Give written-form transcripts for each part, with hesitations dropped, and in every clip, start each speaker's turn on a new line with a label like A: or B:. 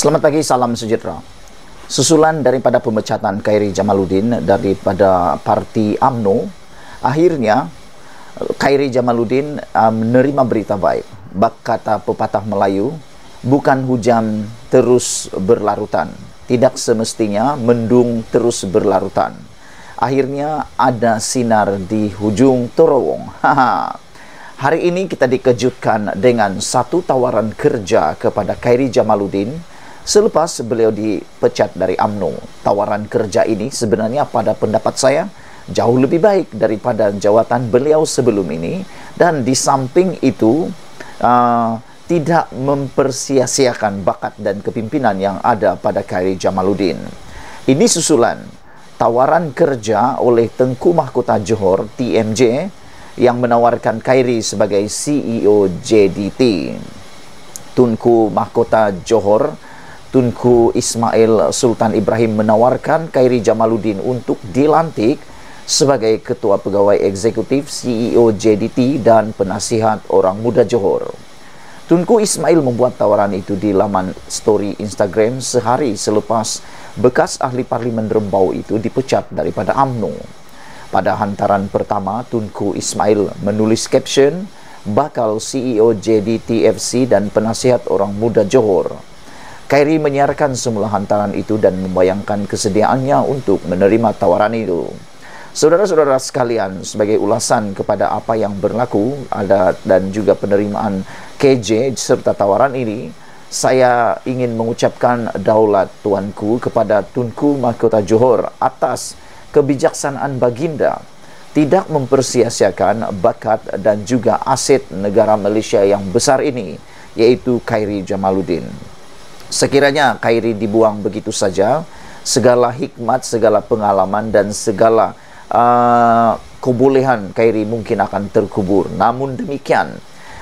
A: Selamat pagi, salam sejahtera. Susulan daripada pemecatan Khairi Jamaluddin daripada parti UMNO, akhirnya Khairi Jamaluddin menerima berita baik. Bak kata pepatah Melayu, bukan hujan terus berlarutan, tidak semestinya mendung terus berlarutan. Akhirnya ada sinar di hujung terowong. Hari ini kita dikejutkan dengan satu tawaran kerja kepada Khairi Jamaluddin selepas beliau dipecat dari UMNO. Tawaran kerja ini sebenarnya pada pendapat saya jauh lebih baik daripada jawatan beliau sebelum ini, dan di samping itu tidak mempersia-siakan bakat dan kepimpinan yang ada pada Khairi Jamaluddin. Ini susulan tawaran kerja oleh Tengku Mahkota Johor TMJ yang menawarkan Khairi sebagai CEO JDT. Tunku Mahkota Johor Tunku Ismail Sultan Ibrahim menawarkan Khairi Jamaluddin untuk dilantik sebagai Ketua Pegawai Eksekutif CEO JDT dan Penasihat Orang Muda Johor. Tunku Ismail membuat tawaran itu di laman story Instagram sehari selepas bekas ahli parlimen Rembau itu dipecat daripada UMNO. Pada hantaran pertama, Tunku Ismail menulis caption, bakal CEO JDT FC dan Penasihat Orang Muda Johor. Khairi menyiarkan semula hantaran itu dan membayangkan kesediaannya untuk menerima tawaran itu. Saudara-saudara sekalian, sebagai ulasan kepada apa yang berlaku dan juga penerimaan KJ serta tawaran ini, saya ingin mengucapkan daulat tuanku kepada Tunku Mahkota Johor atas kebijaksanaan baginda tidak mempersia-siakan bakat dan juga aset negara Malaysia yang besar ini, yaitu Khairi Jamaluddin. Sekiranya Khairi dibuang begitu saja, segala hikmat, segala pengalaman dan segala kebolehan Khairi mungkin akan terkubur. Namun demikian,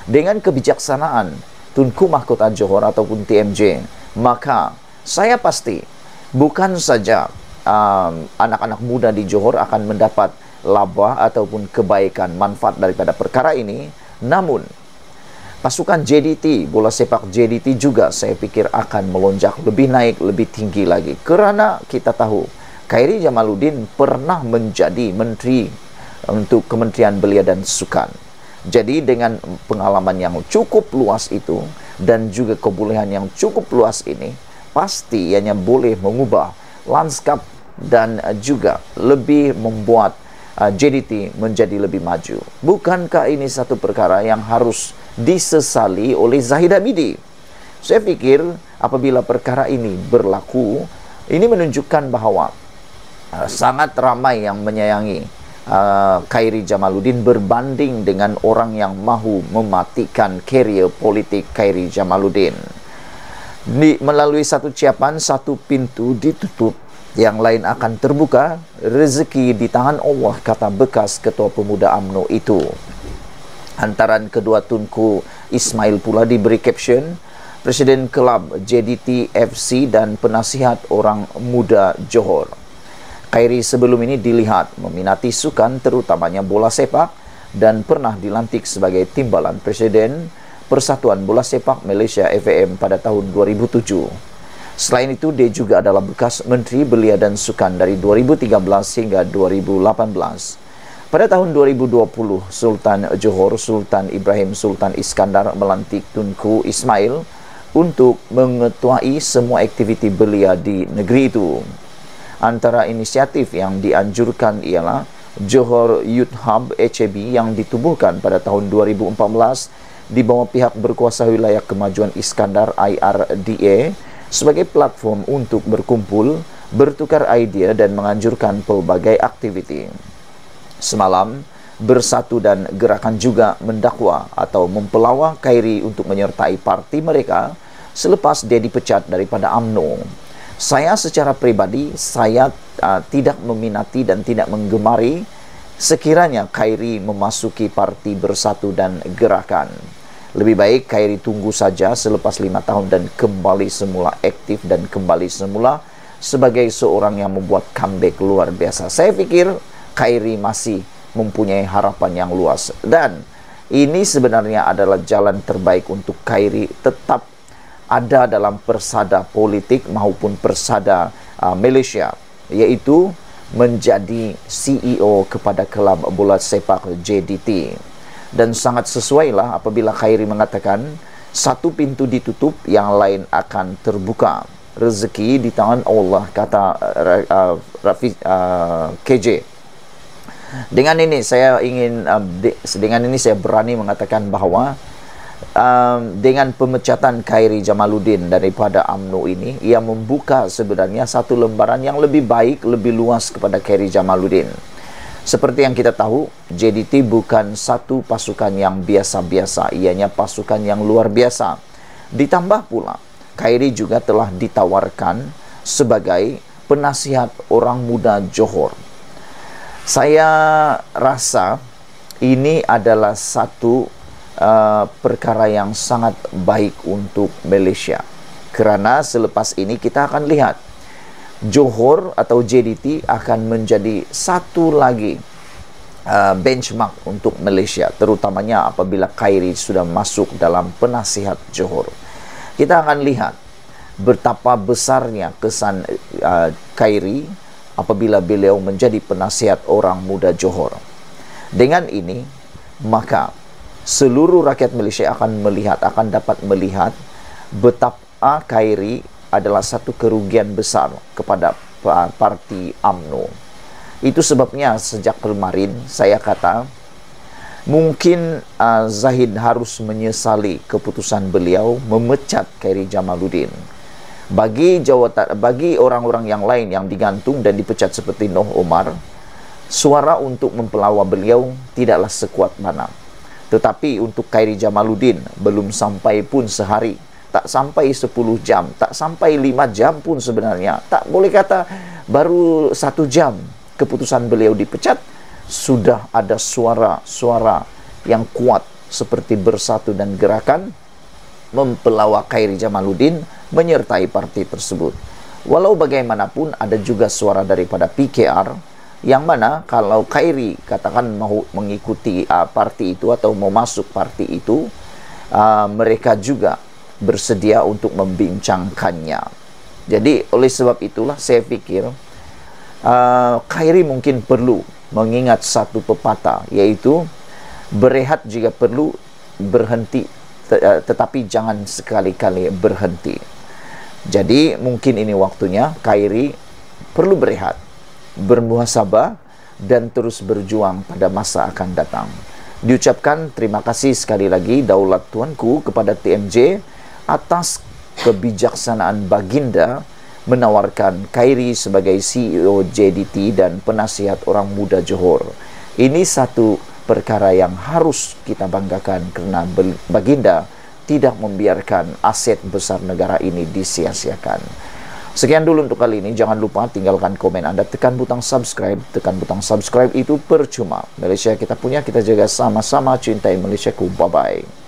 A: dengan kebijaksanaan Tunku Mahkota Johor ataupun TMJ, maka saya pasti bukan saja anak-anak muda di Johor akan mendapat laba ataupun kebaikan manfaat daripada perkara ini, namun pasukan JDT, bola sepak JDT juga saya pikir akan melonjak lebih naik, lebih tinggi lagi. Kerana kita tahu Khairi Jamaluddin pernah menjadi menteri untuk Kementerian Belia dan Sukan. Jadi dengan pengalaman yang cukup luas itu dan juga kebolehan yang cukup luas ini, pasti ianya boleh mengubah lanskap dan juga lebih membuat JDT menjadi lebih maju. Bukankah ini satu perkara yang harus disesali oleh Zahid Hamidi? Saya pikir apabila perkara ini berlaku, ini menunjukkan bahawa sangat ramai yang menyayangi Khairi Jamaluddin berbanding dengan orang yang mahu mematikan karier politik Khairi Jamaluddin. Melalui satu ucapan, satu pintu ditutup, yang lain akan terbuka. Rezeki di tangan Allah, kata bekas Ketua Pemuda UMNO itu. Hantaran kedua Tunku Ismail pula diberi caption, Presiden Kelab JDT FC dan Penasihat Orang Muda Johor. Khairi sebelum ini dilihat meminati sukan, terutamanya bola sepak, dan pernah dilantik sebagai Timbalan Presiden Persatuan Bola Sepak Malaysia FAM pada tahun 2007. Selain itu, dia juga adalah bekas Menteri Belia dan Sukan dari 2013 hingga 2018. Pada tahun 2020, Sultan Johor Sultan Ibrahim Sultan Iskandar melantik Tunku Ismail untuk mengetuai semua aktiviti belia di negeri itu. Antara inisiatif yang dianjurkan ialah Johor Youth Hub HAB yang ditubuhkan pada tahun 2014 di bawah pihak berkuasa wilayah Kemajuan Iskandar IRDA sebagai platform untuk berkumpul, bertukar idea dan menganjurkan pelbagai aktiviti. Semalam, Bersatu dan Gerakan juga mendakwa atau mempelawa Khairi untuk menyertai parti mereka selepas dia dipecat daripada UMNO. Saya secara pribadi, saya tidak meminati dan tidak menggemari sekiranya Khairi memasuki parti Bersatu dan Gerakan. Lebih baik Khairi tunggu saja selepas 5 tahun dan kembali semula aktif dan kembali semula sebagai seorang yang membuat comeback luar biasa. Saya pikir Khairi masih mempunyai harapan yang luas, dan ini sebenarnya adalah jalan terbaik untuk Khairi tetap ada dalam persada politik maupun persada Malaysia, yaitu menjadi CEO kepada kelab bola sepak JDT. Dan sangat sesuailah apabila Khairi mengatakan satu pintu ditutup, yang lain akan terbuka. Rezeki di tangan Allah, kata KJ. Dengan ini saya berani mengatakan bahawa dengan pemecatan Khairi Jamaluddin daripada UMNO ini, ia membuka sebenarnya satu lembaran yang lebih baik, lebih luas kepada Khairi Jamaluddin. Seperti yang kita tahu, JDT bukan satu pasukan yang biasa-biasa, ianya pasukan yang luar biasa. Ditambah pula, Khairi juga telah ditawarkan sebagai penasihat orang muda Johor. Saya rasa ini adalah satu perkara yang sangat baik untuk Malaysia. Kerana selepas ini kita akan lihat Johor atau JDT akan menjadi satu lagi benchmark untuk Malaysia, terutamanya apabila Khairi sudah masuk dalam penasihat Johor. Kita akan lihat betapa besarnya kesan Khairi apabila beliau menjadi penasihat orang muda Johor. Dengan ini, maka seluruh rakyat Malaysia akan dapat melihat betapa Khairi adalah satu kerugian besar kepada parti UMNO. Itu sebabnya sejak kemarin saya kata mungkin Zahid harus menyesali keputusan beliau memecat Khairi Jamaluddin. Bagi orang-orang yang lain yang digantung dan dipecat seperti Noh Omar, suara untuk mempelawa beliau tidaklah sekuat mana. Tetapi untuk Khairi Jamaluddin belum sampai pun sehari, tak sampai 10 jam, tak sampai 5 jam pun sebenarnya, tak boleh kata baru 1 jam keputusan beliau dipecat, sudah ada suara-suara yang kuat seperti Bersatu dan Gerakan mempelawa Khairi Jamaluddin menyertai parti tersebut. Walau bagaimanapun ada juga suara daripada PKR yang mana kalau Khairi katakan mau mengikuti parti itu atau mau masuk parti itu, mereka juga bersedia untuk membincangkannya. Jadi oleh sebab itulah saya pikir Khairi mungkin perlu mengingat satu pepatah, yaitu berehat jika perlu, berhenti tetapi jangan sekali-kali berhenti. Jadi mungkin ini waktunya Khairi perlu berehat, bermuhasabah dan terus berjuang pada masa akan datang. Diucapkan terima kasih sekali lagi daulat tuanku kepada TMJ atas kebijaksanaan baginda menawarkan Khairi sebagai CEO JDT dan penasihat orang muda Johor. Ini satu perkara yang harus kita banggakan kerana baginda tidak membiarkan aset besar negara ini disia-siakan. Sekian dulu untuk kali ini. Jangan lupa tinggalkan komen Anda, tekan butang subscribe. Tekan butang subscribe itu percuma. Malaysia kita punya, kita jaga sama-sama. Cintai Malaysiaku. Bye-bye.